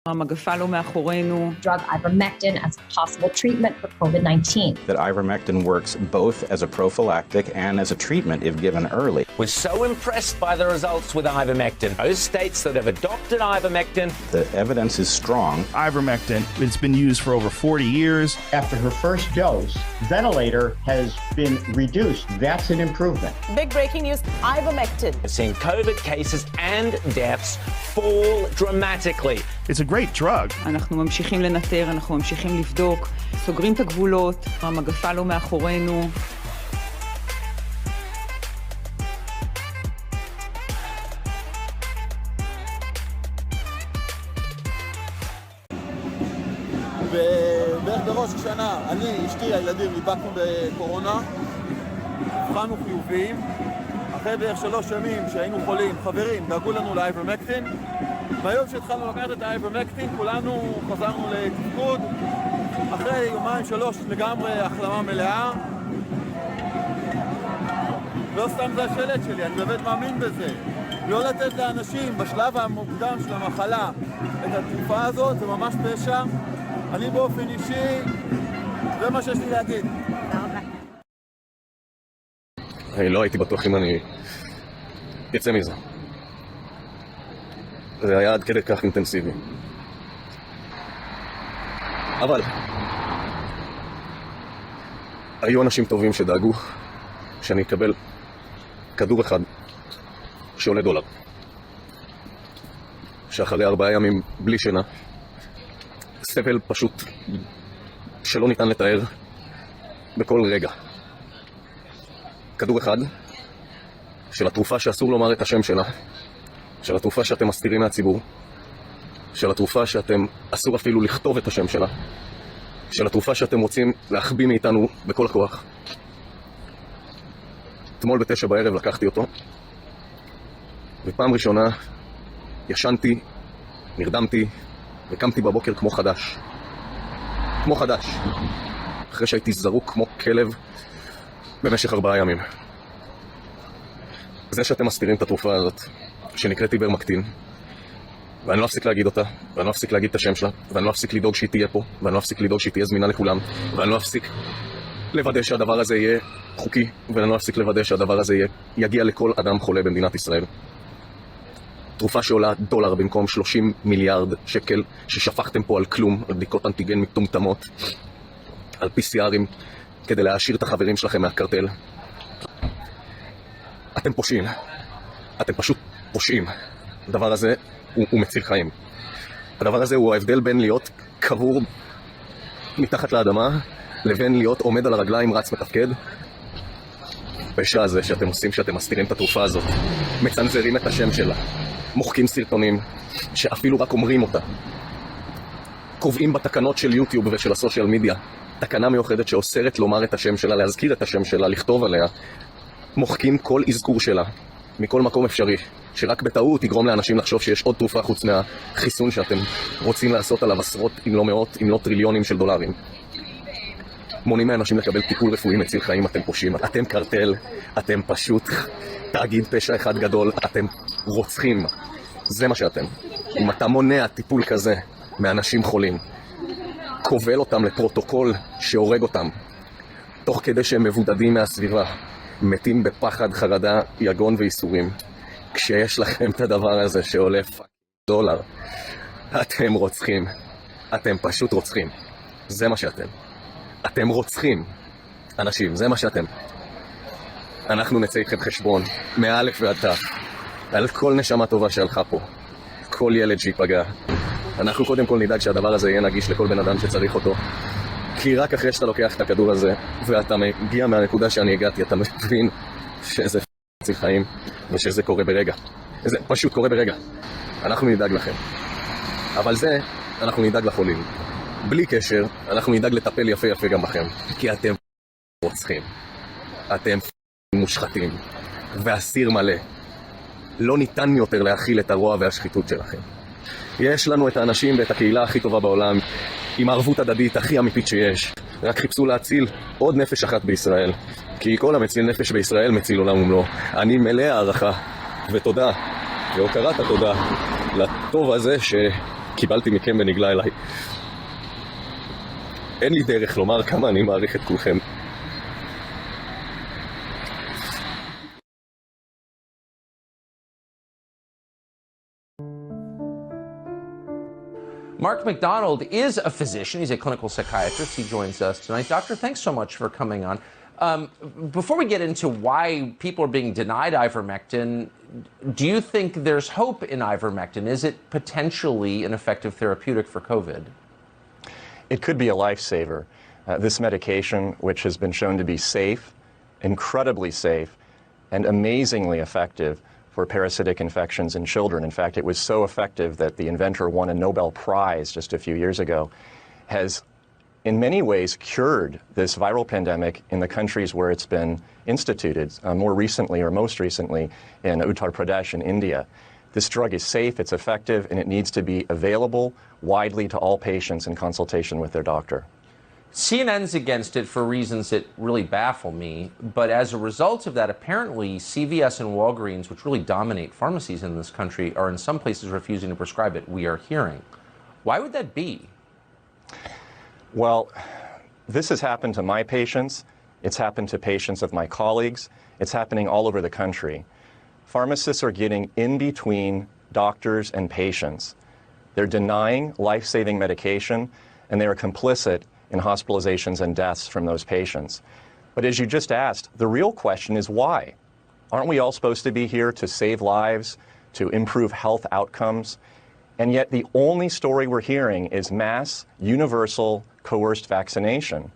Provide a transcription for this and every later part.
המגפה לא מאחורינו. Drug ivermectin as a possible treatment for COVID-19. That ivermectin works both as a prophylactic and as a treatment if given early. We're so impressed by the results with ivermectin. Those states that have adopted ivermectin. The evidence is strong. Ivermectin, it's been used for over 40 years. After her first dose, ventilator has been reduced. That's an improvement. Big breaking news, ivermectin. We're seeing COVID cases and deaths fall dramatically. It's a great drug. אנחנו ממשיכים לנטר, אנחנו ממשיכים לבדוק, סוגרים את הגבולות, המגפה לא מאחורינו. ובערך בראש השנה, אני, אשתי, הילדים, נדבקנו בקורונה, הבחנו חיוביים. אחרי בערך 3 ימים שהיינו חולים, חברים, דאגו לנו לאייברמקטין. והיום שהתחלנו לקחת את האייברמקטין, כולנו חזרנו לתפקוד. אחרי 2-3 לגמרי החלמה מלאה. לא סתם זה השלט שלי, אני באמת מאמין בזה. לא לתת לאנשים בשלב המוקדם של המחלה את התרופה הזאת, זה ממש פשע. אני באופן אישי, זה מה שיש לי להגיד. אני לא הייתי בטוח אם אני יצא מזה. זה היה עד כדי כך אינטנסיבי. אבל היו אנשים טובים שדאגו שאני אקבל כדור אחד שעולה $1. שאחרי 4 ימים בלי שינה, סבל פשוט שלא ניתן לתאר בכל רגע. כדור אחד של התרופה שאסור לומר את השם שלה, של התרופה שאתם מסתירים מהציבור, של התרופה שאתם אסור אפילו לכתוב את השם שלה, של התרופה שאתם רוצים להחביא מאיתנו בכל הכוח. אתמול ב9 בערב לקחתי אותו, ופעם ראשונה ישנתי, נרדמתי, וקמתי בבוקר כמו חדש. כמו חדש. אחרי שהייתי זרוק כמו כלב במשך 4 ימים. זה שאתם מסתירים את התרופה הזאת, שנקראת אייברמקטין, ואני לא אפסיק להגיד אותה, ואני לא אפסיק להגיד את השם שלה, ואני לא אפסיק לדאוג שהיא תהיה פה, ואני לא אפסיק לדאוג שהיא תהיה זמינה לכולם, ואני לא אפסיק לוודא שהדבר הזה יהיה חוקי, ואני לא אפסיק לוודא שהדבר הזה יגיע לכל אדם חולה במדינת ישראל. תרופה שעולה $1 במקום 30 מיליארד שקל ששפכתם פה על כלום, על בדיקות אנטיגן מטומטמות, על PCR'ים, כדי להעשיר את החברים שלכם מהקרטל. אתם פושעים. אתם פשוט פושעים. הדבר הזה הוא מציל חיים. הדבר הזה הוא ההבדל בין להיות קבור מתחת לאדמה, לבין להיות עומד על הרגליים רץ מתפקד. הפשע הזה שאתם עושים, שאתם מסתירים את התרופה הזאת, מצנזרים את השם שלה, מוחקים סרטונים שאפילו רק אומרים אותה, קובעים בתקנות של יוטיוב ושל הסושיאל מדיה תקנה מיוחדת שאוסרת לומר את השם שלה, להזכיר את השם שלה, לכתוב עליה, מוחקים כל אזכור שלה מכל מקום אפשרי, שרק בטעות יגרום לאנשים לחשוב שיש עוד תרופה חוץ מהחיסון שאתם רוצים לעשות עליו עשרות אם לא מאות אם לא טריליונים של דולרים. מונעים מאנשים לקבל טיפול רפואי מציל חיים. אתם פושעים, אתם קרטל, אתם פשוט תאגיד פשע אחד גדול, אתם רוצחים. זה מה שאתם. אם אתה מונע טיפול כזה מאנשים חולים, כובל אותם לפרוטוקול שהורג אותם, תוך כדי שהם מבודדים מהסביבה, מתים בפחד, חרדה, יגון ואיסורים, כשיש לכם את הדבר הזה שעולה $1, אתם רוצחים. אתם פשוט רוצחים. זה מה שאתם. אתם רוצחים אנשים, זה מה שאתם. אנחנו נצא איתכם חשבון, מאלף ועד תף, על כל נשמה טובה שהלכה פה, כל ילד שיפגע. אנחנו קודם כל נדאג שהדבר הזה יהיה נגיש לכל בן אדם שצריך אותו. כי רק אחרי שאתה לוקח את הכדור הזה, ואתה מגיע מהנקודה שאני הגעתי, אתה מבין שזה מציל חיים, ושזה קורה ברגע. זה פשוט קורה ברגע. אנחנו נדאג לכם. אבל זה, אנחנו נדאג לחולים. בלי קשר, אנחנו נדאג לטפל יפה יפה גם בכם. כי אתם רוצחים. אתם מושחתים. והסיר מלא. לא ניתן יותר להכיל את הרוע והשחיתות שלכם. יש לנו את האנשים ואת הקהילה הכי טובה בעולם, עם הערבות הדדית הכי אמיתית שיש. רק חיפשו להציל עוד נפש אחת בישראל. כי כל המציל נפש בישראל מציל עולם ומלואו. אני מלא הערכה ותודה, והוקרת התודה לטוב הזה קיבלתי מכם ונגלה אליי. אין לי דרך לומר כמה אני מעריך את כולכם. Mark McDonald is a physician. He's a clinical psychiatrist. He joins us tonight. Doctor, thanks so much for coming on. Before we get into why people are being denied ivermectin, do you think there's hope in ivermectin? Is it potentially an effective therapeutic for COVID? It could be a lifesaver. This medication, which has been shown to be safe, incredibly safe, and amazingly effective for parasitic infections in children. In fact, it was so effective that the inventor won a Nobel Prize just a few years ago, has in many ways cured this viral pandemic in the countries where it's been instituted, more recently or most recently in Uttar Pradesh in India. This drug is safe, it's effective, and it needs to be available widely to all patients in consultation with their doctor. CNN's against it for reasons that really baffle me, but as a result of that, apparently CVS and Walgreens, which really dominate pharmacies in this country, are in some places refusing to prescribe it, we are hearing. Why would that be? Well, this has happened to my patients, it's happened to patients of my colleagues, it's happening all over the country. Pharmacists are getting in between doctors and patients. They're denying life-saving medication, and they are complicit in hospitalizations and deaths from those patients. But as you just asked, the real question is why? Aren't we all supposed to be here to save lives, to improve health outcomes? And yet the only story we're hearing is mass, universal, coerced vaccination.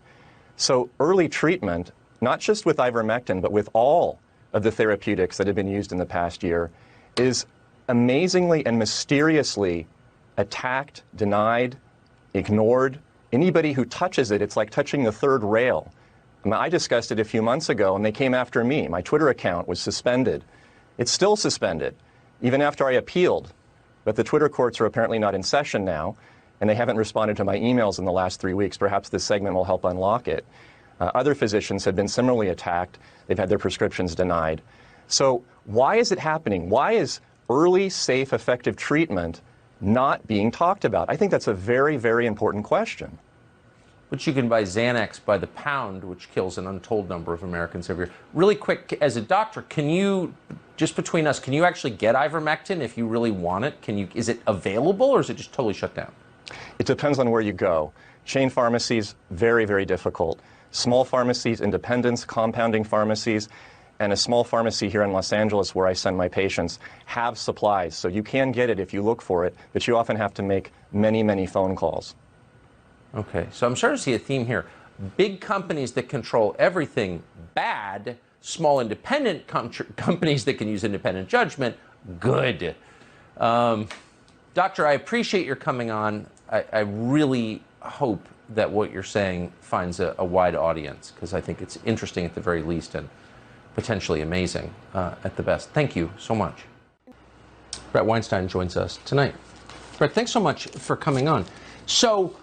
So early treatment, not just with ivermectin, but with all of the therapeutics that have been used in the past year, is amazingly and mysteriously attacked, denied, ignored. Anybody who touches it, it's like touching the third rail. I discussed it a few months ago, and they came after me. My Twitter account was suspended. It's still suspended, even after I appealed. But the Twitter courts are apparently not in session now, and they haven't responded to my emails in the last 3 weeks. Perhaps this segment will help unlock it. Other physicians have been similarly attacked. They've had their prescriptions denied. So why is it happening? Why is early, safe, effective treatment not being talked about? I think that's a very, very important question. But you can buy Xanax by the pound, which kills an untold number of Americans every year. Really quick, as a doctor, can you, just between us, can you actually get ivermectin if you really want it? Is it available, or is it just totally shut down? It depends on where you go. Chain pharmacies, very, very difficult. Small pharmacies, independents, compounding pharmacies, and a small pharmacy here in Los Angeles where I send my patients have supplies. So you can get it if you look for it, but you often have to make many, many phone calls. Okay, so I'm starting to see a theme here. Big companies that control everything, bad. Small independent companies that can use independent judgment, good. Doctor, I appreciate your coming on. I really hope that what you're saying finds a wide audience, because I think it's interesting at the very least and potentially amazing at the best. Thank you so much. Brett Weinstein joins us tonight. Brett, thanks so much for coming on. So,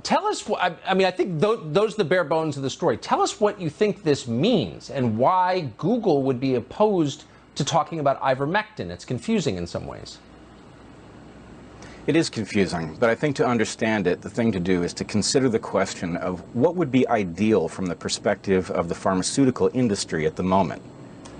tell us, I mean, I think those are the bare bones of the story. Tell us what you think this means and why Google would be opposed to talking about ivermectin. It's confusing in some ways. It is confusing, but I think to understand it, the thing to do is to consider the question of what would be ideal from the perspective of the pharmaceutical industry at the moment.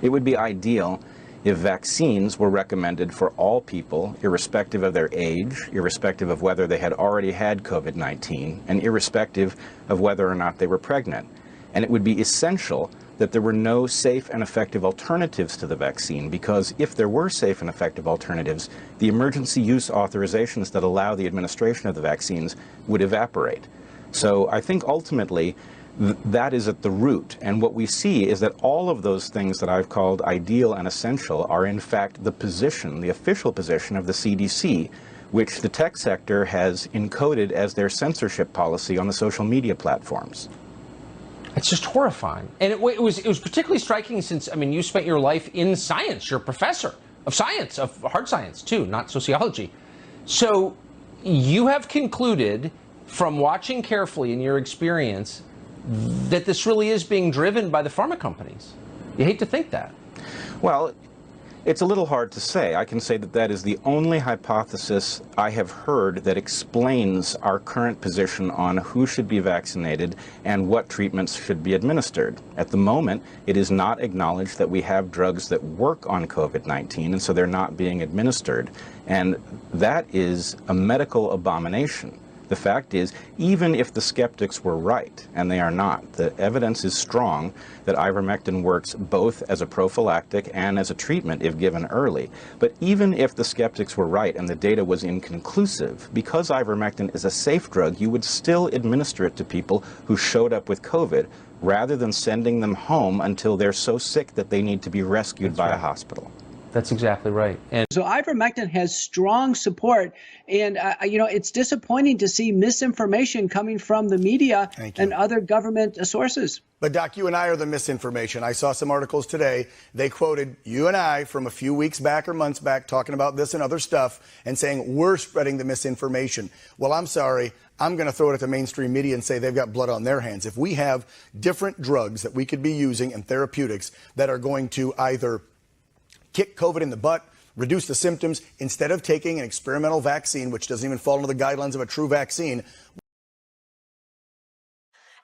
It would be ideal if vaccines were recommended for all people, irrespective of their age, irrespective of whether they had already had COVID-19, and irrespective of whether or not they were pregnant. And it would be essential that there were no safe and effective alternatives to the vaccine, because if there were safe and effective alternatives, the emergency use authorizations that allow the administration of the vaccines would evaporate. So I think ultimately that is at the root. And what we see is that all of those things that I've called ideal and essential are in fact the position, the official position of the CDC, which the tech sector has encoded as their censorship policy on the social media platforms. It's just horrifying. And it was particularly striking since, I mean, you spent your life in science. You're a professor of science, of hard science too, not sociology. So you have concluded from watching carefully in your experience that this really is being driven by the pharma companies. You hate to think that. Well, It's a little hard to say. I can say that that is the only hypothesis I have heard that explains our current position on who should be vaccinated and what treatments should be administered. At the moment, it is not acknowledged that we have drugs that work on COVID-19, and so they're not being administered. And that is a medical abomination. The fact is, even if the skeptics were right, and they are not, the evidence is strong that ivermectin works both as a prophylactic and as a treatment if given early. But even if the skeptics were right and the data was inconclusive, because ivermectin is a safe drug, you would still administer it to people who showed up with COVID, rather than sending them home until they're so sick that they need to be rescued by a hospital. That's exactly right. And so ivermectin has strong support, and it's disappointing to see misinformation coming from the media and other government sources. But Doc, you and I are the misinformation. I saw some articles today. They quoted you and I from a few weeks back or months back talking about this and other stuff and saying we're spreading the misinformation. Well, I'm sorry. I'm going to throw it at the mainstream media and say they've got blood on their hands. If we have different drugs that we could be using and therapeutics that are going to either kick COVID in the butt, reduce the symptoms, instead of taking an experimental vaccine, which doesn't even fall under the guidelines of a true vaccine.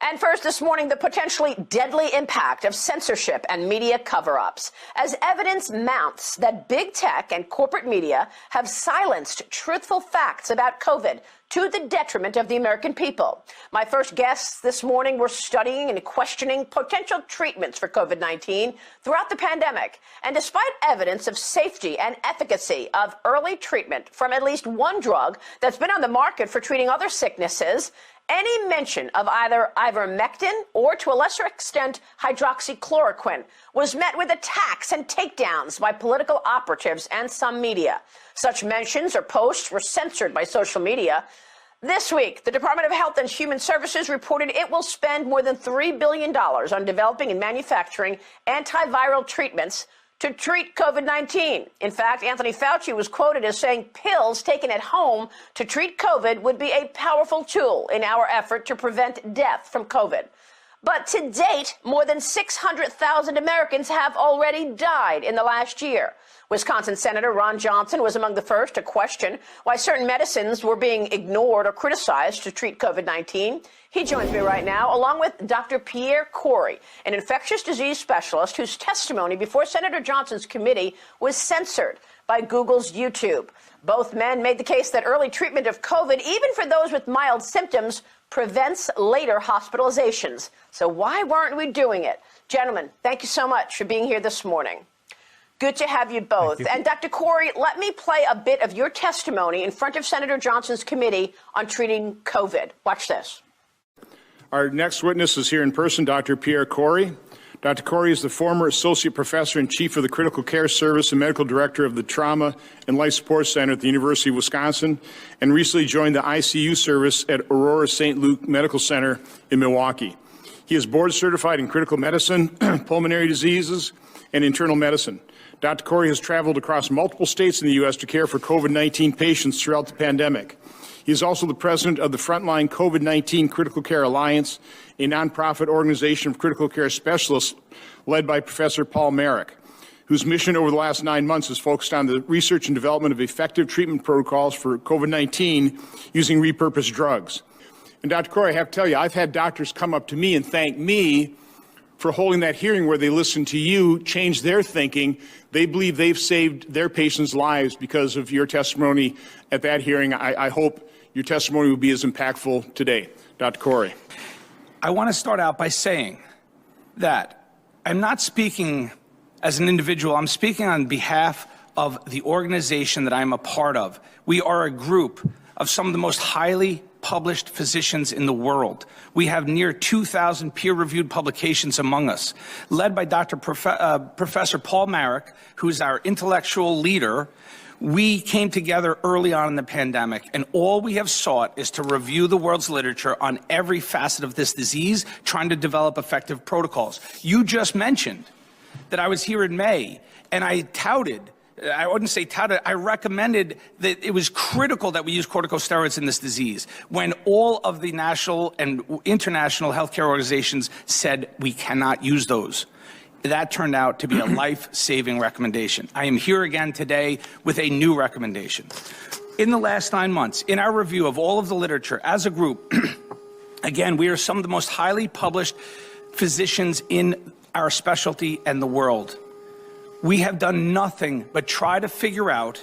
And first this morning, the potentially deadly impact of censorship and media cover-ups, as evidence mounts that big tech and corporate media have silenced truthful facts about COVID to the detriment of the American people. My first guests this morning were studying and questioning potential treatments for COVID-19 throughout the pandemic. And despite evidence of safety and efficacy of early treatment from at least one drug that's been on the market for treating other sicknesses, any mention of either ivermectin or, to a lesser extent, hydroxychloroquine was met with attacks and takedowns by political operatives and some media. Such mentions or posts were censored by social media. This week, the Department of Health and Human Services reported it will spend more than $3 billion on developing and manufacturing antiviral treatments to treat COVID-19. In fact, Anthony Fauci was quoted as saying pills taken at home to treat COVID would be a powerful tool in our effort to prevent death from COVID. But to date, more than 600,000 Americans have already died in the last year. Wisconsin Senator Ron Johnson was among the first to question why certain medicines were being ignored or criticized to treat COVID-19. He joins me right now, along with Dr. Pierre Corey, an infectious disease specialist whose testimony before Senator Johnson's committee was censored by Google's YouTube. Both men made the case that early treatment of COVID, even for those with mild symptoms, prevents later hospitalizations. So why weren't we doing it? Gentlemen, thank you so much for being here this morning. Good to have you both. And Dr. Corey, let me play a bit of your testimony in front of Senator Johnson's committee on treating COVID. Watch this. Our next witness is here in person, Dr. Pierre Corey. Dr. Corey is the former associate professor and chief of the critical care service and medical director of the Trauma and Life Support Center at the University of Wisconsin, and recently joined the ICU service at Aurora St. Luke Medical Center in Milwaukee. He is board certified in critical medicine, pulmonary diseases, and internal medicine. Dr. Corey has traveled across multiple states in the U.S. to care for COVID-19 patients throughout the pandemic. He is also the president of the Frontline COVID-19 Critical Care Alliance, a nonprofit organization of critical care specialists led by Professor Paul Marik, whose mission over the last 9 months is focused on the research and development of effective treatment protocols for COVID-19 using repurposed drugs. And Dr. Corey, I have to tell you, I've had doctors come up to me and thank me for holding that hearing where they listened to you, change their thinking. They believe they've saved their patients' lives because of your testimony at that hearing. I hope your testimony will be as impactful today. Dr. Corey. I want to start out by saying that I'm not speaking as an individual. I'm speaking on behalf of the organization that I'm a part of. We are a group of some of the most highly published physicians in the world. We have near 2,000 peer-reviewed publications among us, led by Professor Paul Marik, who's our intellectual leader. We came together early on in the pandemic, and all we have sought is to review the world's literature on every facet of this disease, trying to develop effective protocols. You just mentioned that I was here in May, and I touted, I wouldn't say touted, I recommended that it was critical that we use corticosteroids in this disease when all of the national and international healthcare organizations said we cannot use those. that turned out to be a life-saving recommendation. I am here again today with a new recommendation. In the last 9 months, in our review of all of the literature as a group, again, we are some of the most highly published physicians in our specialty and the world. We have done nothing but try to figure out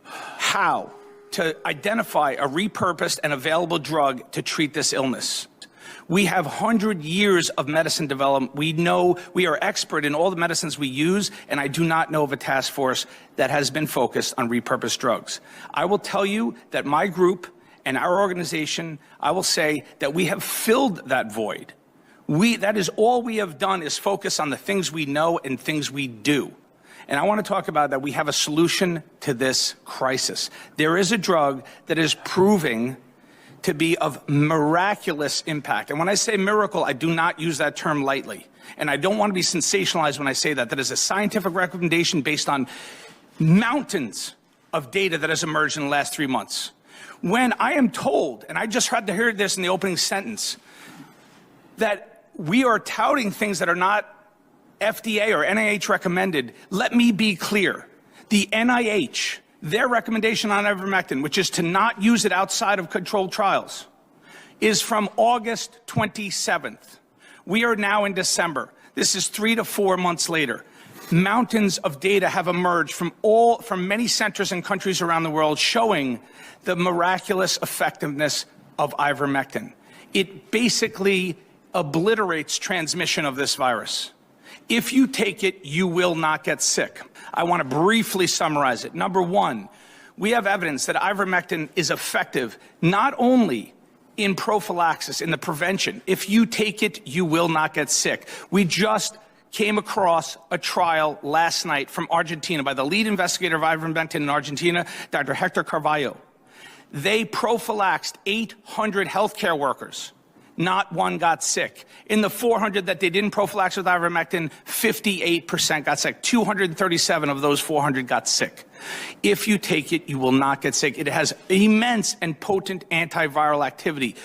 how to identify a repurposed and available drug to treat this illness. We have 100 years of medicine development. We know we are expert in all the medicines we use, and I do not know of a task force that has been focused on repurposed drugs. I will tell you that my group and our organization, I will say that we have filled that void. That is all we have done, is focus on the things we know and things we do. And I want to talk about that we have a solution to this crisis. There is a drug that is proving to be of miraculous impact. And when I say miracle, I do not use that term lightly. And I don't want to be sensationalized when I say that. That is a scientific recommendation based on mountains of data that has emerged in the last 3 months. When I am told, and I just had to hear this in the opening sentence, that we are touting things that are not FDA or NIH recommended, let me be clear. The NIH, their recommendation on ivermectin, which is to not use it outside of controlled trials, is from August 27th. We are now in December. This is 3 to 4 months later. Mountains of data have emerged from many centers and countries around the world showing the miraculous effectiveness of ivermectin. It basically obliterates transmission of this virus. If you take it, you will not get sick. I want to briefly summarize it. Number one, we have evidence that ivermectin is effective not only in prophylaxis, in the prevention. If you take it, you will not get sick. We just came across a trial last night from Argentina by the lead investigator of ivermectin in Argentina, Dr. Hector Carvalho. They prophylaxed 800 healthcare workers. Not one got sick. In the 400 that they didn't prophylax with ivermectin, 58% got sick. 237 of those 400 got sick. If you take it, you will not get sick. It has immense and potent antiviral activity.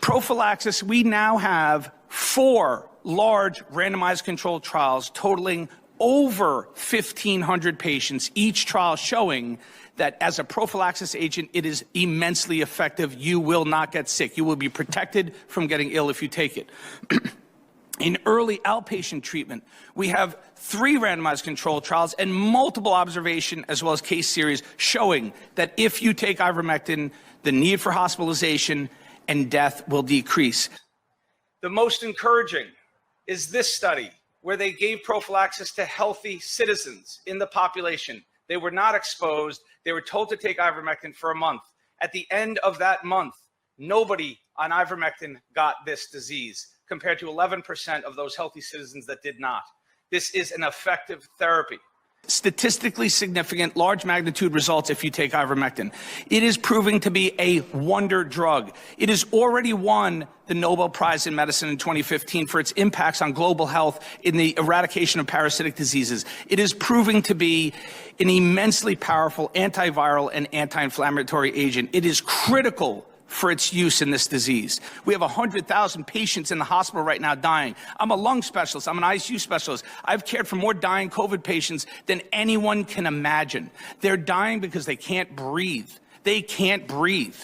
Prophylaxis, we now have 4 large randomized controlled trials totaling over 1,500 patients, each trial showing that as a prophylaxis agent, it is immensely effective. You will not get sick. You will be protected from getting ill if you take it. In early outpatient treatment, we have 3 randomized controlled trials and multiple observation as well as case series showing that if you take ivermectin, the need for hospitalization and death will decrease. The most encouraging is this study where they gave prophylaxis to healthy citizens in the population. They were not exposed. They were told to take ivermectin for a month. At the end of that month, nobody on ivermectin got this disease, compared to 11% of those healthy citizens that did not. This is an effective therapy. Statistically significant, large magnitude results if you take ivermectin. It is proving to be a wonder drug. It has already won the Nobel Prize in Medicine in 2015 for its impacts on global health in the eradication of parasitic diseases. It is proving to be an immensely powerful antiviral and anti-inflammatory agent. It is critical for its use in this disease. We have 100,000 patients in the hospital right now dying. I'm a lung specialist. I'm an ICU specialist. I've cared for more dying COVID patients than anyone can imagine. They're dying because they can't breathe. They can't breathe.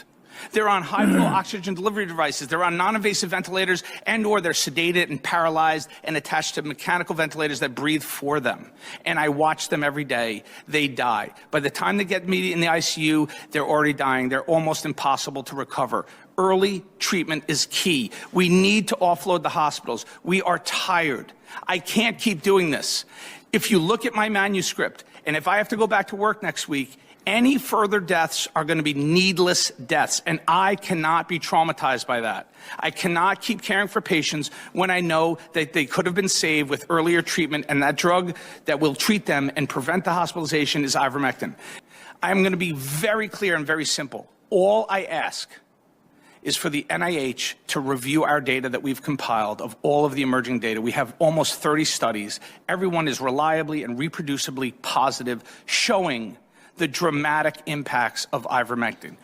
They're on high-flow oxygen delivery devices. They're on non-invasive ventilators or they're sedated and paralyzed and attached to mechanical ventilators that breathe for them. And I watch them every day. They die. By the time they get me in the ICU, they're already dying. They're almost impossible to recover. Early treatment is key. We need to offload the hospitals. We are tired. I can't keep doing this. If you look at my manuscript, and if I have to go back to work next week, any further deaths are going to be needless deaths, and I cannot be traumatized by that. I cannot keep caring for patients when I know that they could have been saved with earlier treatment, and that drug that will treat them and prevent the hospitalization is ivermectin. I'm going to be very clear and very simple. All I ask is for the NIH to review our data that we've compiled of all of the emerging data. We have almost 30 studies. Everyone is reliably and reproducibly positive, showing the dramatic impacts of ivermectin.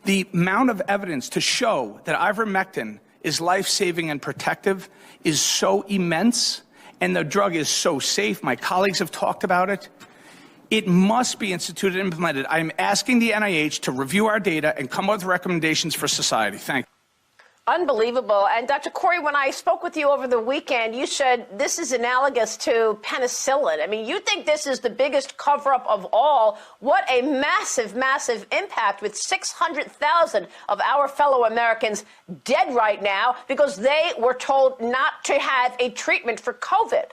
The amount of evidence to show that ivermectin is life-saving and protective is so immense and the drug is so safe, my colleagues have talked about it, it must be instituted and implemented. I'm asking the NIH to review our data and come up with recommendations for society. Thank you. Unbelievable. And Dr. Corey, when I spoke with you over the weekend, you said this is analogous to penicillin. I mean, you think this is the biggest cover-up of all. What a massive, massive impact with 600,000 of our fellow Americans dead right now because they were told not to have a treatment for COVID.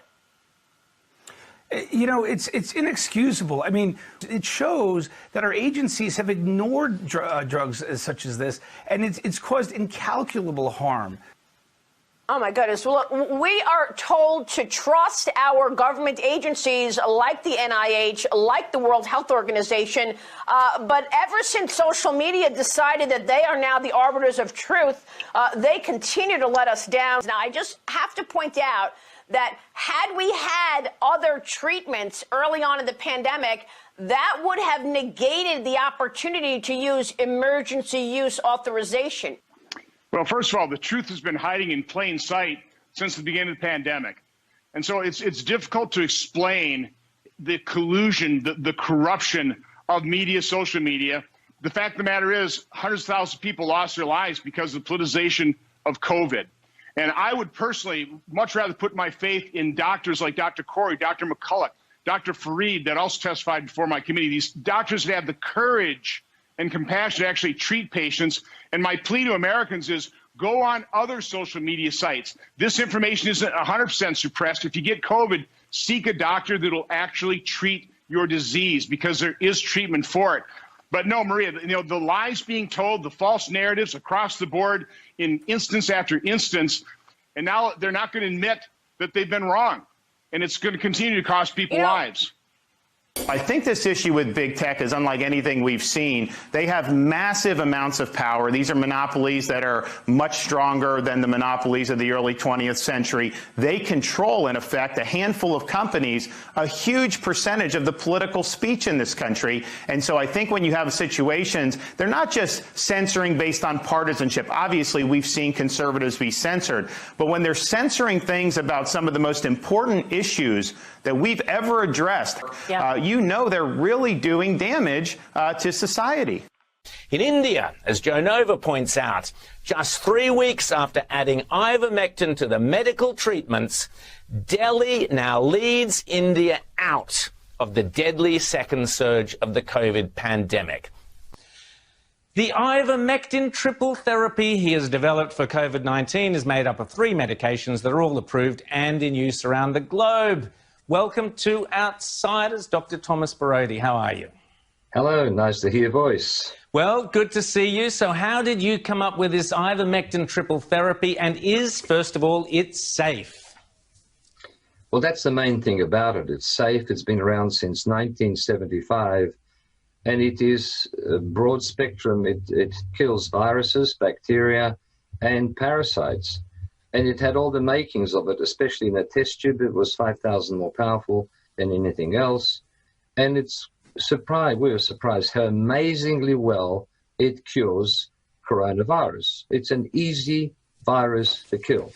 You know, it's inexcusable. I mean, it shows that our agencies have ignored drugs such as this, and it's caused incalculable harm. Oh, my goodness. Well, look, we are told to trust our government agencies like the NIH, like the World Health Organization. But ever since social media decided that they are now the arbiters of truth, they continue to let us down. Now, I just have to point out that had we had other treatments early on in the pandemic, that would have negated the opportunity to use emergency use authorization. Well, first of all, the truth has been hiding in plain sight since the beginning of the pandemic. And so it's difficult to explain the collusion, the corruption of media, social media. The fact of the matter is hundreds of thousands of people lost their lives because of the politicization of COVID. And I would personally much rather put my faith in doctors like Dr. Corey, Dr. McCulloch, Dr. Fareed, that also testified before my committee. These doctors that have the courage and compassion to actually treat patients. And my plea to Americans is go on other social media sites. This information isn't 100% suppressed. If you get COVID, seek a doctor that will actually treat your disease because there is treatment for it. But no, Maria, you know, the lies being told, the false narratives across the board in instance after instance, and now they're not going to admit that they've been wrong. And it's going to continue to cost people lives. I think this issue with big tech is unlike anything we've seen. They have massive amounts of power. These are monopolies that are much stronger than the monopolies of the early 20th century. They control, in effect, a handful of companies, a huge percentage of the political speech in this country. And so I think when you have situations, they're not just censoring based on partisanship. Obviously, we've seen conservatives be censored. But when they're censoring things about some of the most important issues that we've ever addressed, you know they're really doing damage to society. In India, as Joe Nova points out, just 3 weeks after adding ivermectin to the medical treatments, Delhi now leads India out of the deadly second surge of the COVID pandemic. The ivermectin triple therapy he has developed for COVID-19 is made up of 3 medications that are all approved and in use around the globe. Welcome to Outsiders, Dr. Thomas Borody. How are you? Hello, nice to hear your voice. Well, good to see you. So how did you come up with this ivermectin triple therapy, and is, first of all, it safe? Well, that's the main thing about it. It's safe. It's been around since 1975, and it is a broad spectrum. It kills viruses, bacteria, and parasites. And it had all the makings of it, especially in a test tube. It was 5,000 more powerful than anything else. And it's surprised, we were surprised how amazingly well it cures coronavirus. It's an easy virus to kill.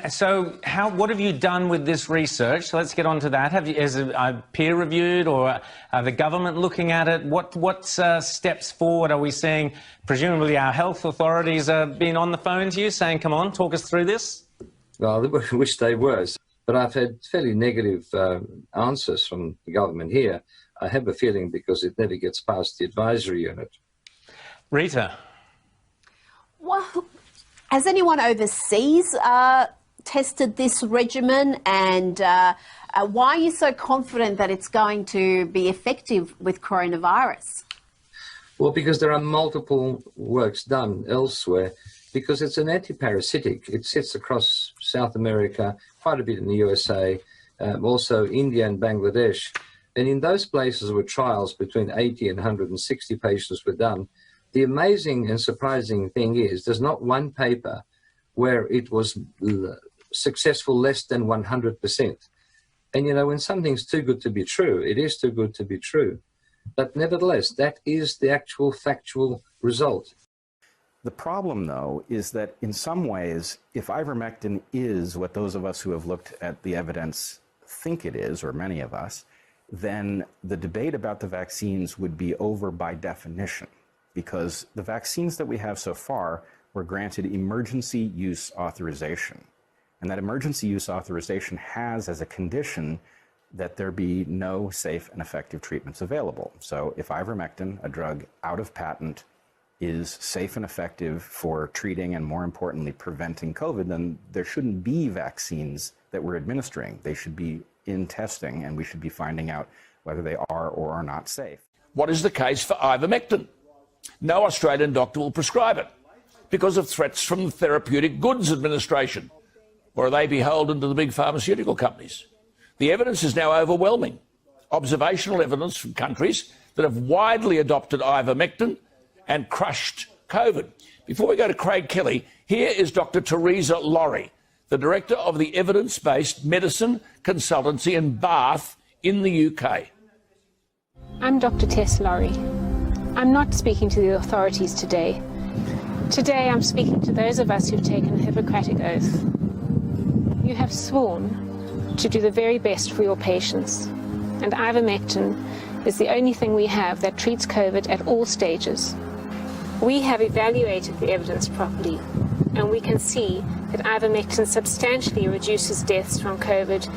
So what have you done with this research? So let's get on to that. Is it peer-reviewed, or are the government looking at it? What steps forward are we seeing? Presumably our health authorities have been on the phone to you saying, come on, talk us through this? Well, I wish they were. But I've had fairly negative answers from the government here. I have a feeling because it never gets past the advisory unit. Rita? Well, has anyone overseas tested this regimen, and why are you so confident that it's going to be effective with coronavirus? Well, because there are multiple works done elsewhere, because it's an antiparasitic. It sits across South America, quite a bit in the USA, also India and Bangladesh. And in those places where trials between 80 and 160 patients were done, the amazing and surprising thing is there's not one paper where it was successful less than 100%. And, you know, when something's too good to be true, it is too good to be true. But nevertheless, that is the actual factual result. The problem, though, is that in some ways, if ivermectin is what those of us who have looked at the evidence think it is, or many of us, then the debate about the vaccines would be over by definition, because the vaccines that we have so far were granted emergency use authorization. And that emergency use authorization has as a condition that there be no safe and effective treatments available. So if ivermectin, a drug out of patent, is safe and effective for treating and, more importantly, preventing COVID, then there shouldn't be vaccines that we're administering. They should be in testing, and we should be finding out whether they are or are not safe. What is the case for ivermectin? No Australian doctor will prescribe it because of threats from the Therapeutic Goods Administration. Or are they beholden to the big pharmaceutical companies? The evidence is now overwhelming. Observational evidence from countries that have widely adopted ivermectin and crushed COVID. Before we go to Craig Kelly, here is Dr. Teresa Laurie, the director of the evidence-based medicine consultancy in Bath in the UK. I'm Dr. Tess Laurie. I'm not speaking to the authorities today. Today I'm speaking to those of us who've taken the Hippocratic Oath. You have sworn to do the very best for your patients, and ivermectin is the only thing we have that treats COVID at all stages. We have evaluated the evidence properly, and we can see that ivermectin substantially reduces deaths from COVID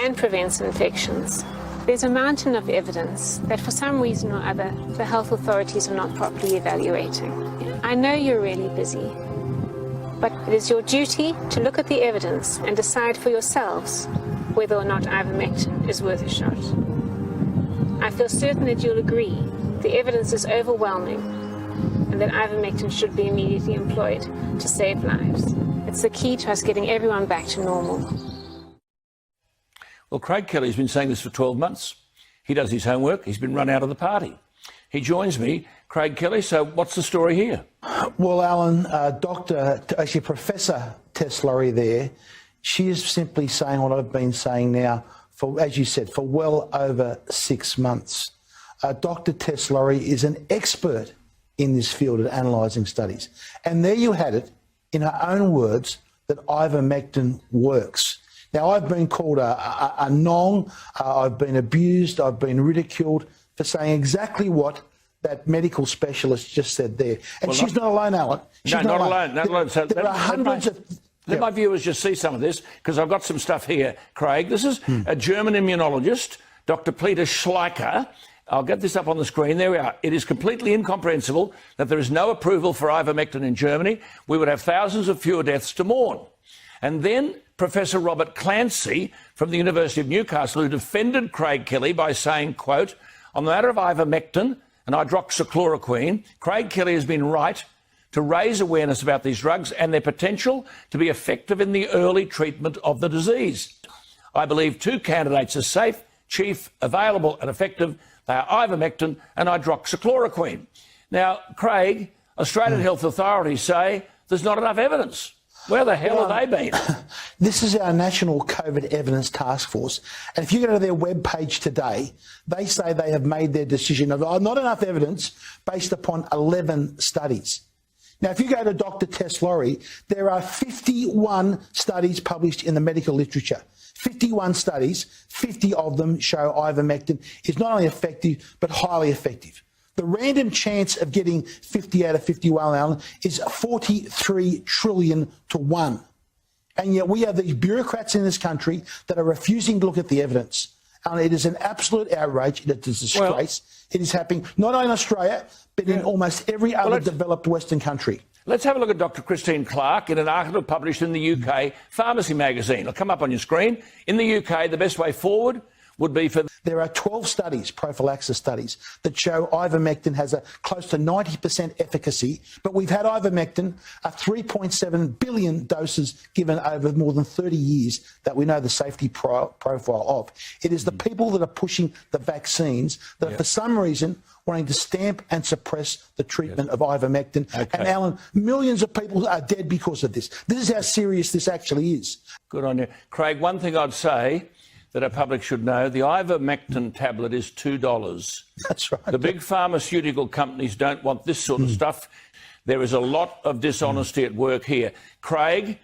and prevents infections. There's a mountain of evidence that for some reason or other the health authorities are not properly evaluating. I know you're really busy, but it is your duty to look at the evidence and decide for yourselves whether or not ivermectin is worth a shot. I feel certain that you'll agree the evidence is overwhelming and that ivermectin should be immediately employed to save lives. It's the key to us getting everyone back to normal. Well, Craig Kelly's been saying this for 12 months. He does his homework. He's been run out of the party. He joins me, Craig Kelly. So what's the story here? Well, Alan, Professor Tess Laurie there, she is simply saying what I've been saying now for, as you said, for well over 6 months. Dr. Tess Laurie is an expert in this field of analysing studies. And there you had it, in her own words, that ivermectin works. Now, I've been called a nong, I've been abused, I've been ridiculed for saying exactly what that medical specialist just said there. And well, she's not alone, Alan. She's not alone. So there are hundreds of... Let my viewers just see some of this, because I've got some stuff here, Craig. This is a German immunologist, Dr. Peter Schleicher. I'll get this up on the screen. There we are. It is completely incomprehensible that there is no approval for ivermectin in Germany. We would have thousands of fewer deaths to mourn. And then Professor Robert Clancy from the University of Newcastle, who defended Craig Kelly by saying, quote, on the matter of ivermectin and hydroxychloroquine, Craig Kelly has been right to raise awareness about these drugs and their potential to be effective in the early treatment of the disease. I believe two candidates are safe, cheap, available and effective. They are ivermectin and hydroxychloroquine. Now, Craig, Australian health authorities say there's not enough evidence. Where the hell have they been? This is our National COVID Evidence Task Force. And if you go to their webpage today, they say they have made their decision of not enough evidence based upon 11 studies. Now, if you go to Dr. Tess Laurie, there are 51 studies published in the medical literature. 51 studies, 50 of them show ivermectin is not only effective, but highly effective. The random chance of getting 50 out of 51, Alan, is 43 trillion to 1. And yet we have these bureaucrats in this country that are refusing to look at the evidence. And it is an absolute outrage. It is a disgrace. It is happening not only in Australia, but in almost every other developed Western country. Let's have a look at Dr. Christine Clark in an article published in the UK Pharmacy magazine. It'll come up on your screen. In the UK, the best way forward would be for... There are 12 studies, prophylaxis studies, that show ivermectin has a close to 90% efficacy, but we've had ivermectin, 3.7 billion doses given over more than 30 years that we know the safety profile of. It is the people that are pushing the vaccines that for some reason wanting to stamp and suppress the treatment of ivermectin. Okay. And Alan, millions of people are dead because of this. This is how serious this actually is. Good on you. Craig, one thing I'd say that our public should know, the ivermectin tablet is $2. That's right. The big pharmaceutical companies don't want this sort of stuff. There is a lot of dishonesty at work here. Craig,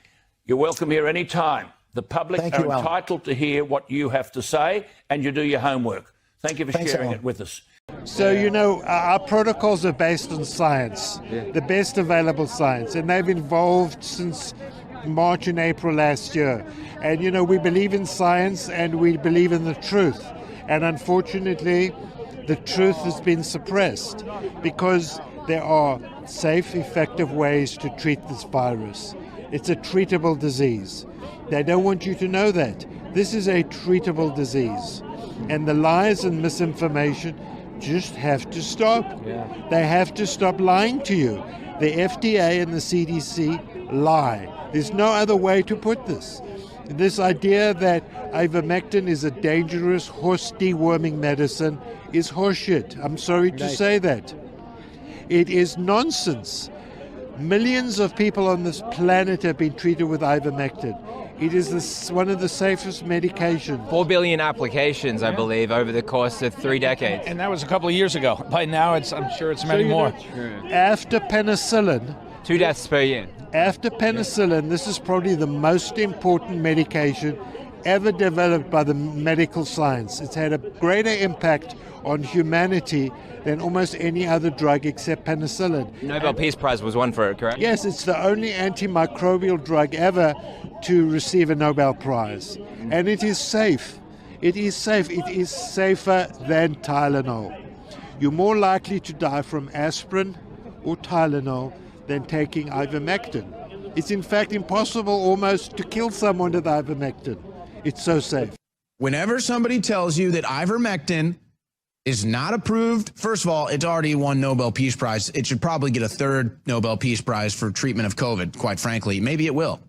you're welcome here any time. The public are entitled to hear what you have to say, and you do your homework. Thank you for sharing it with us. So, you know, our protocols are based on science, the best available science, and they've evolved since March and April last year. And, you know, we believe in science and we believe in the truth. And unfortunately, the truth has been suppressed because there are safe, effective ways to treat this virus. It's a treatable disease. They don't want you to know that. This is a treatable disease. And the lies and misinformation just have to stop. They have to stop lying to you. The FDA and the CDC lie. There's no other way to put this. This idea that ivermectin is a dangerous horse deworming medicine is horseshit. I'm sorry to say that. It is nonsense. Millions of people on this planet have been treated with ivermectin. It is one of the safest medications. 4 billion applications, I believe, over the course of 3 decades. And that was a couple of years ago. By now, I'm sure it's many more. After penicillin... 2 deaths per year. After penicillin, this is probably the most important medication ever developed by the medical science. It's had a greater impact on humanity than almost any other drug except penicillin. Nobel Peace Prize was won for it, correct? Yes, it's the only antimicrobial drug ever to receive a Nobel Prize. And it is safe. It is safe. It is safer than Tylenol. You're more likely to die from aspirin or Tylenol than taking ivermectin. It's in fact impossible almost to kill someone with ivermectin. It's so safe. Whenever somebody tells you that ivermectin is not approved, first of all, it's already won Nobel Peace Prize. It should probably get a third Nobel Peace Prize for treatment of COVID, quite frankly. Maybe it will.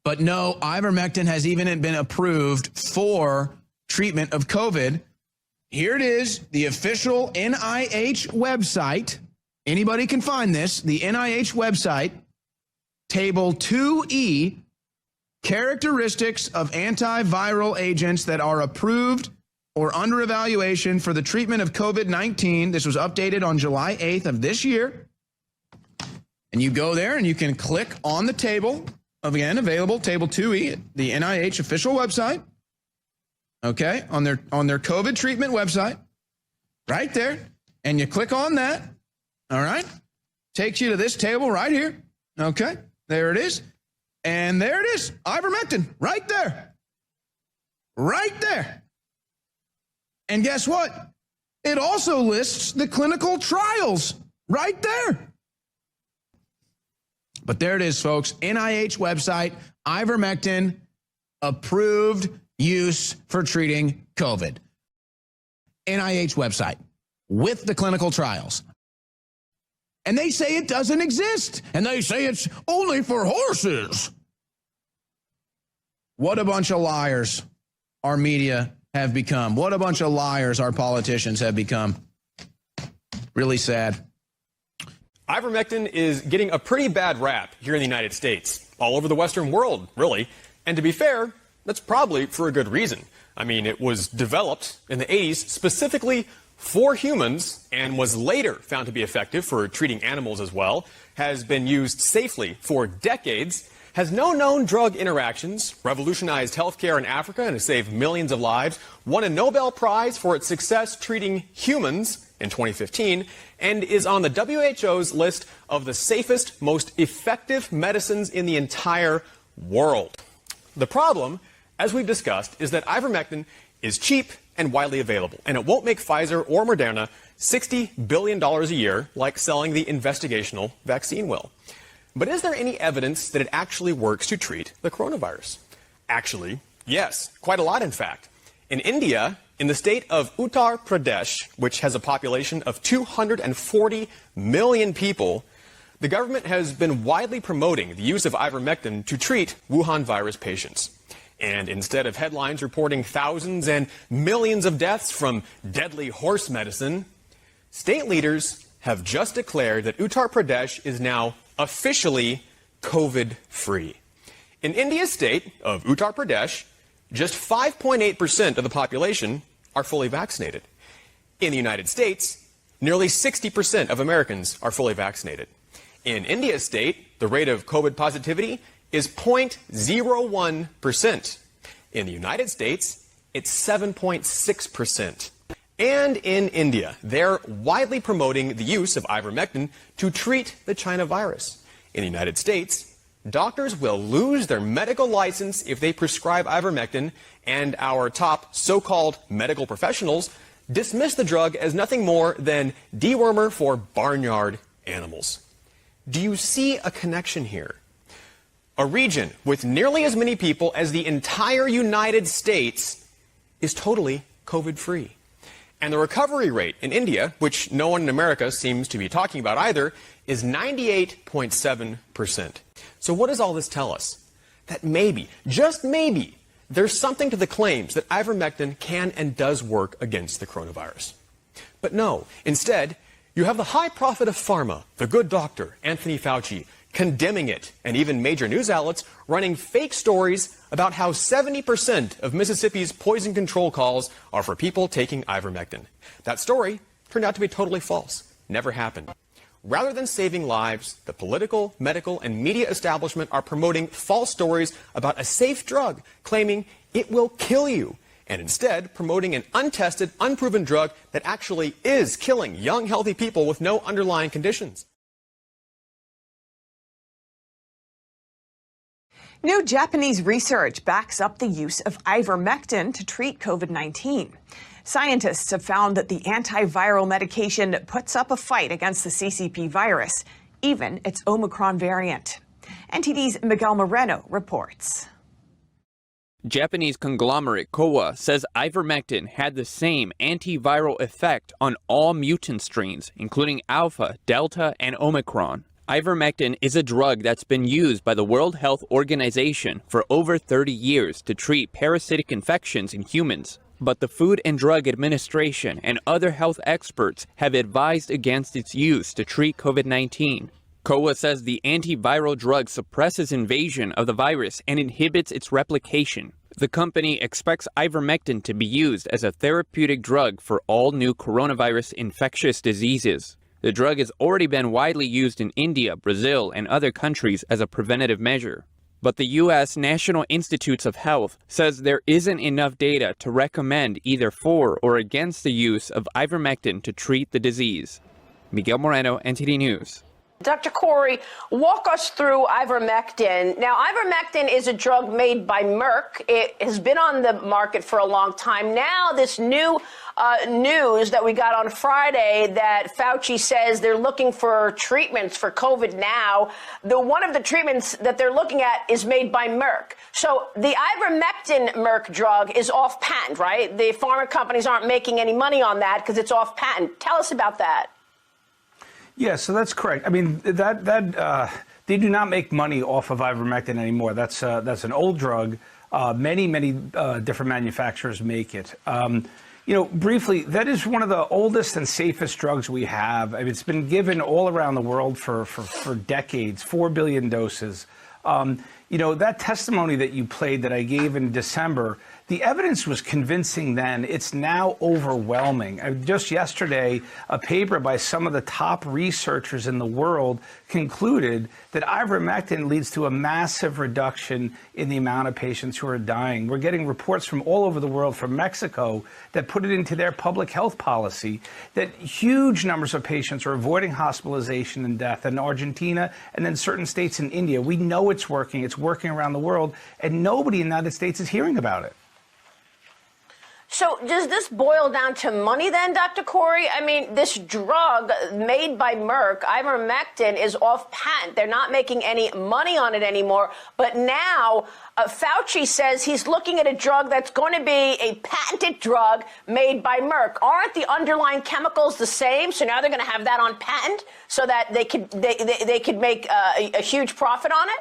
But no, ivermectin has even been approved for treatment of COVID. Here it is, the official NIH website. Anybody can find this, the NIH website, Table 2E, characteristics of antiviral agents that are approved or under evaluation for the treatment of COVID-19. This was updated on July 8th of this year. And you go there and you can click on the table, again, available, Table 2E, the NIH official website, okay, on their COVID treatment website, right there, and you click on that. All right, takes you to this table right here. Okay, there it is. And there it is, ivermectin, right there. Right there. And guess what? It also lists the clinical trials right there. But there it is, folks, NIH website, ivermectin, approved use for treating COVID. NIH website with the clinical trials. And they say it doesn't exist. And they say it's only for horses. What a bunch of liars our media have become. What a bunch of liars our politicians have become. Really sad. Ivermectin is getting a pretty bad rap here in the United States, all over the Western world, really. And to be fair, that's probably for a good reason. I mean, it was developed in the 80s specifically for humans and was later found to be effective for treating animals as well, has been used safely for decades, has no known drug interactions, revolutionized healthcare in Africa and has saved millions of lives, won a Nobel Prize for its success treating humans in 2015, and is on the WHO's list of the safest, most effective medicines in the entire world. The problem, as we've discussed, is that ivermectin is cheap and widely available, and it won't make Pfizer or Moderna $60 billion a year like selling the investigational vaccine will. But is there any evidence that it actually works to treat the coronavirus? Actually, yes, quite a lot in fact. In India, in the state of Uttar Pradesh, which has a population of 240 million people, the government has been widely promoting the use of ivermectin to treat Wuhan virus patients. And instead of headlines reporting thousands and millions of deaths from deadly horse medicine, state leaders have just declared that Uttar Pradesh is now officially COVID-free. In India's state of Uttar Pradesh, just 5.8% of the population are fully vaccinated. In the United States, Nearly 60% of Americans are fully vaccinated. In India's state, the rate of COVID positivity is 0.01%. In the United States, it's 7.6%. And in India, they're widely promoting the use of ivermectin to treat the China virus. In the United States, doctors will lose their medical license if they prescribe ivermectin, and our top so-called medical professionals dismiss the drug as nothing more than dewormer for barnyard animals. Do you see a connection here? A region with nearly as many people as the entire United States is totally COVID-free. And the recovery rate in India, which no one in America seems to be talking about either, is 98.7%. So what does all this tell us? That maybe, just maybe, there's something to the claims that ivermectin can and does work against the coronavirus. But no, instead, you have the high prophet of pharma, the good doctor, Anthony Fauci, condemning it, and even major news outlets running fake stories about how 70% of Mississippi's poison control calls are for people taking ivermectin. That story turned out to be totally false. Never happened. Rather than saving lives, the political, medical, and media establishment are promoting false stories about a safe drug, claiming it will kill you, and instead promoting an untested, unproven drug that actually is killing young, healthy people with no underlying conditions. New Japanese research backs up the use of ivermectin to treat COVID-19. Scientists have found that the antiviral medication puts up a fight against the CCP virus, even its Omicron variant. NTD's Miguel Moreno reports. Japanese conglomerate Kowa says ivermectin had the same antiviral effect on all mutant strains, including Alpha, Delta, and Omicron. Ivermectin is a drug that's been used by the World Health Organization for over 30 years to treat parasitic infections in humans. But the Food and Drug Administration and other health experts have advised against its use to treat COVID-19. Kowa says the antiviral drug suppresses invasion of the virus and inhibits its replication. The company expects ivermectin to be used as a therapeutic drug for all new coronavirus infectious diseases. The drug has already been widely used in India, Brazil, and other countries as a preventative measure. But the U.S. National Institutes of Health says there isn't enough data to recommend either for or against the use of ivermectin to treat the disease. Miguel Moreno, NTD News. Dr. Corey, walk us through ivermectin. Now, ivermectin is a drug made by Merck. It has been on the market for a long time. Now, this new news that we got on Friday that Fauci says they're looking for treatments for COVID now. One of the treatments that they're looking at is made by Merck. So the ivermectin Merck drug is off patent, right? The pharma companies aren't making any money on that because it's off patent. Tell us about that. Yeah, so that's correct. I mean, they do not make money off of ivermectin anymore. That's an old drug. Many different manufacturers make it. Briefly, that is one of the oldest and safest drugs we have. I mean, it's been given all around the world for decades, 4 billion doses. That testimony that you played that I gave in December, the evidence was convincing then. It's now overwhelming. Just yesterday, a paper by some of the top researchers in the world concluded that ivermectin leads to a massive reduction in the amount of patients who are dying. We're getting reports from all over the world, from Mexico, that put it into their public health policy, that huge numbers of patients are avoiding hospitalization and death. In Argentina and then certain states in India, we know it's working. It's working around the world, and nobody in the United States is hearing about it. So does this boil down to money then, Dr. Corey? I mean, this drug made by Merck, ivermectin, is off patent. They're not making any money on it anymore. But now Fauci says he's looking at a drug that's going to be a patented drug made by Merck. Aren't the underlying chemicals the same? So now they're going to have that on patent so that they could make a huge profit on it?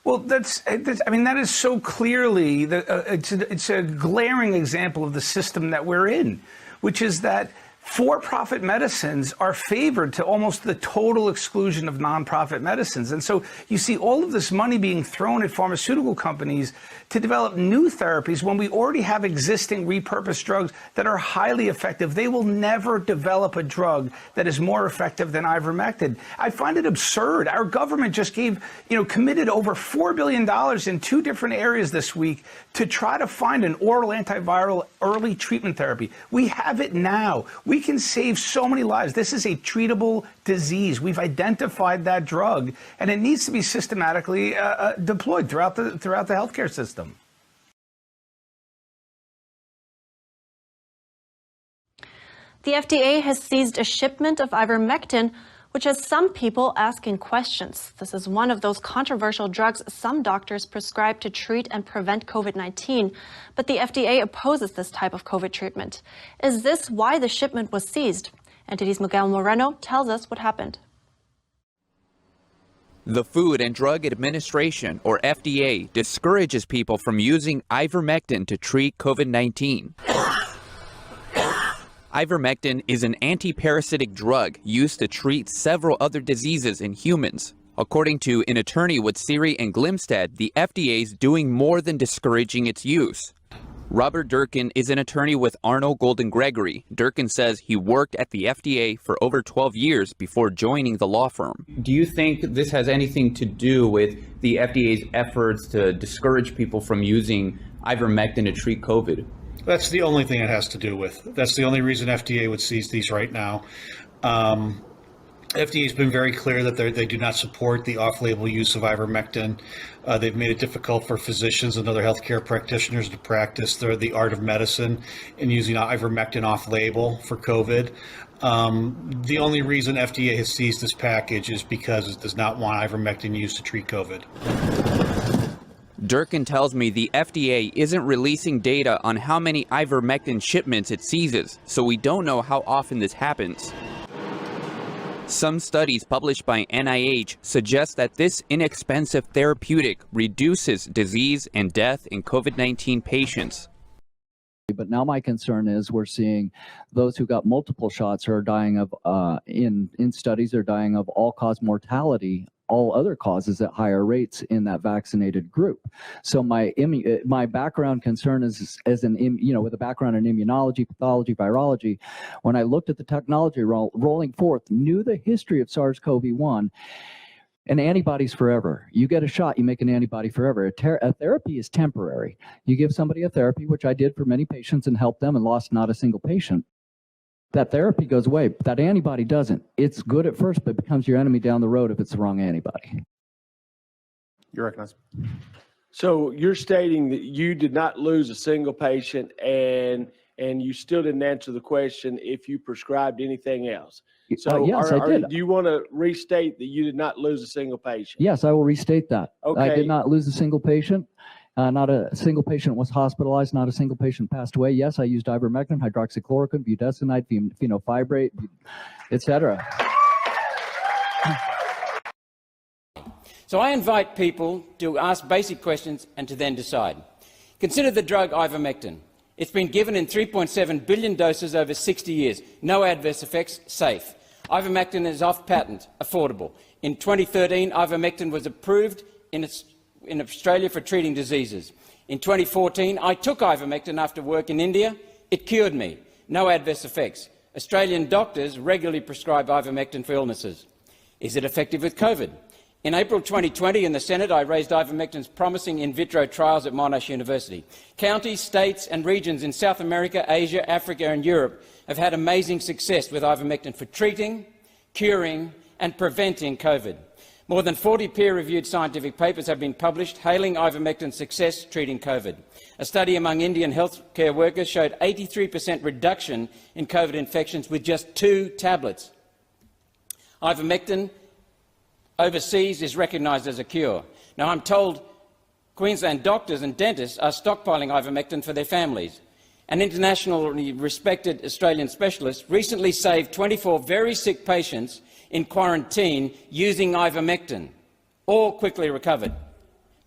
Well, that is so clearly, it's a glaring example of the system that we're in, which is that for-profit medicines are favored to almost the total exclusion of nonprofit medicines. And so you see all of this money being thrown at pharmaceutical companies to develop new therapies when we already have existing repurposed drugs that are highly effective. They will never develop a drug that is more effective than ivermectin. I find it absurd. Our government just committed over $4 billion in 2 different areas this week to try to find an oral antiviral early treatment therapy. We have it now. We can save so many lives. This is a treatable disease. We've identified that drug, and it needs to be systematically deployed throughout the healthcare system. The FDA has seized a shipment of ivermectin, which has some people asking questions. This is one of those controversial drugs some doctors prescribe to treat and prevent COVID-19, but the FDA opposes this type of COVID treatment. Is this why the shipment was seized? NTD's Miguel Moreno tells us what happened. The Food and Drug Administration, or FDA, discourages people from using ivermectin to treat COVID-19. Ivermectin is an anti-parasitic drug used to treat several other diseases in humans. According to an attorney with Siri and Glimstead, the FDA is doing more than discouraging its use. Robert Durkin is an attorney with Arnold Golden Gregory. Durkin says he worked at the FDA for over 12 years before joining the law firm. Do you think this has anything to do with the FDA's efforts to discourage people from using ivermectin to treat COVID? That's the only thing it has to do with. That's the only reason FDA would seize these right now. FDA has been very clear that they do not support the off-label use of ivermectin. They've made it difficult for physicians and other healthcare practitioners to practice the art of medicine in using ivermectin off-label for COVID. The only reason FDA has seized this package is because it does not want ivermectin used to treat COVID. Durkin tells me the FDA isn't releasing data on how many ivermectin shipments it seizes, so we don't know how often this happens. Some studies published by NIH suggest that this inexpensive therapeutic reduces disease and death in COVID-19 patients. But now my concern is we're seeing those who got multiple shots are dying of, in studies, are dying of all-cause mortality, all other causes at higher rates in that vaccinated group. So my background concern is with a background in immunology, pathology, virology. When I looked at the technology rolling forth, knew the history of SARS-CoV-1, and antibodies forever. You get a shot, you make an antibody forever. A therapy is temporary. You give somebody a therapy, which I did for many patients and helped them and lost not a single patient. That therapy goes away, but that antibody doesn't. It's good at first, but becomes your enemy down the road if it's the wrong antibody. You're recognized. So you're stating that you did not lose a single patient and you still didn't answer the question if you prescribed anything else. So yes, I did. Do you want to restate that you did not lose a single patient? Yes, I will restate that. Okay. I did not lose a single patient. Not a single patient was hospitalized. Not a single patient passed away. Yes, I used ivermectin, hydroxychloroquine, budesonide, fenofibrate, etc. So I invite people to ask basic questions and to then decide. Consider the drug ivermectin. It's been given in 3.7 billion doses over 60 years. No adverse effects, safe. Ivermectin is off patent, affordable. In 2013, ivermectin was approved in Australia for treating diseases. In 2014, I took ivermectin after work in India. It cured me. No adverse effects. Australian doctors regularly prescribe ivermectin for illnesses. Is it effective with COVID? In April 2020 in the Senate, I raised ivermectin's promising in vitro trials at Monash University. Counties, states and regions in South America, Asia, Africa and Europe have had amazing success with ivermectin for treating, curing and preventing COVID. More than 40 peer-reviewed scientific papers have been published hailing ivermectin's success treating COVID. A study among Indian healthcare workers showed 83% reduction in COVID infections with just 2 tablets. Ivermectin overseas is recognised as a cure. Now, I'm told Queensland doctors and dentists are stockpiling ivermectin for their families. An internationally respected Australian specialist recently saved 24 very sick patients in quarantine using ivermectin. All quickly recovered.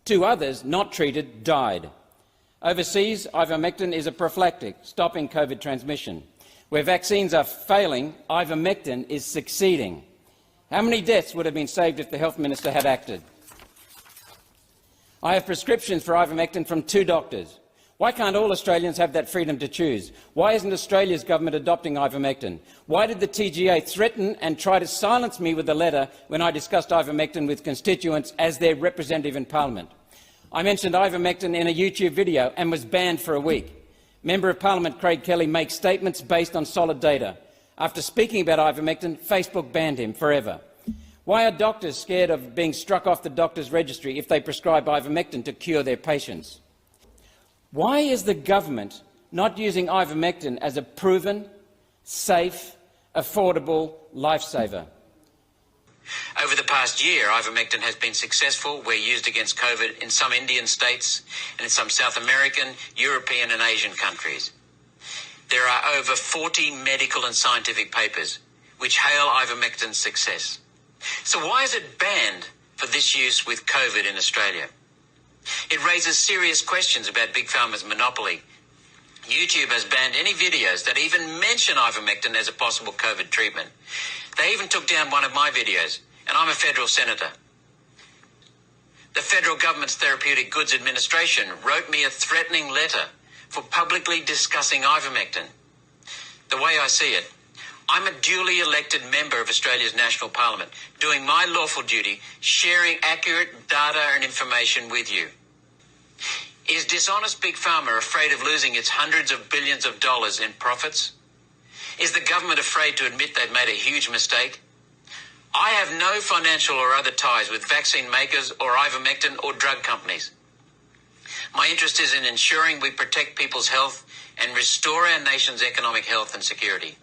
2 others, not treated, died. Overseas, ivermectin is a prophylactic, stopping COVID transmission. Where vaccines are failing, ivermectin is succeeding. How many deaths would have been saved if the Health Minister had acted? I have prescriptions for ivermectin from 2 doctors. Why can't all Australians have that freedom to choose? Why isn't Australia's government adopting ivermectin? Why did the TGA threaten and try to silence me with a letter when I discussed ivermectin with constituents as their representative in Parliament? I mentioned ivermectin in a YouTube video and was banned for a week. Member of Parliament Craig Kelly makes statements based on solid data. After speaking about ivermectin, Facebook banned him forever. Why are doctors scared of being struck off the doctor's registry if they prescribe ivermectin to cure their patients? Why is the government not using ivermectin as a proven, safe, affordable lifesaver? Over the past year, ivermectin has been successful where used against COVID in some Indian states and in some South American, European and Asian countries. There are over 40 medical and scientific papers which hail ivermectin's success. So why is it banned for this use with COVID in Australia? It raises serious questions about Big Pharma's monopoly. YouTube has banned any videos that even mention ivermectin as a possible COVID treatment. They even took down one of my videos, and I'm a federal senator. The federal government's Therapeutic Goods Administration wrote me a threatening letter for publicly discussing ivermectin. The way I see it, I'm a duly elected member of Australia's National Parliament, doing my lawful duty, sharing accurate data and information with you. Is dishonest Big Pharma afraid of losing its hundreds of billions of dollars in profits? Is the government afraid to admit they've made a huge mistake? I have no financial or other ties with vaccine makers or ivermectin or drug companies. My interest is in ensuring we protect people's health and restore our nation's economic health and security.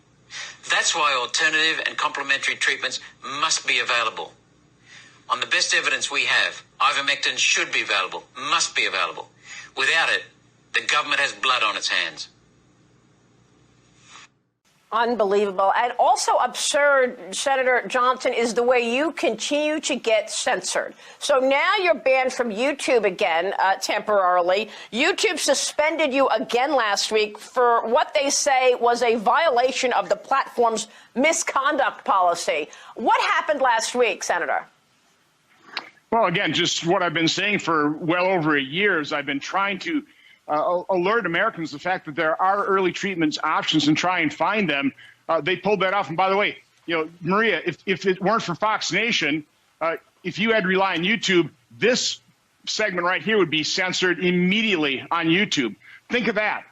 That's why alternative and complementary treatments must be available. On the best evidence we have, ivermectin should be available, must be available. Without it, the government has blood on its hands. Unbelievable. And also absurd, Senator Johnson, is the way you continue to get censored. So now you're banned from YouTube again, temporarily. YouTube suspended you again last week for what they say was a violation of the platform's misconduct policy. What happened last week, Senator? Well, again, just what I've been saying for well over a year is I've been trying to alert Americans the fact that there are early treatments options and try and find them. They pulled that off. And by the way, you know, Maria, if it weren't for Fox Nation, if you had to rely on YouTube, this segment right here would be censored immediately on YouTube. Think of that.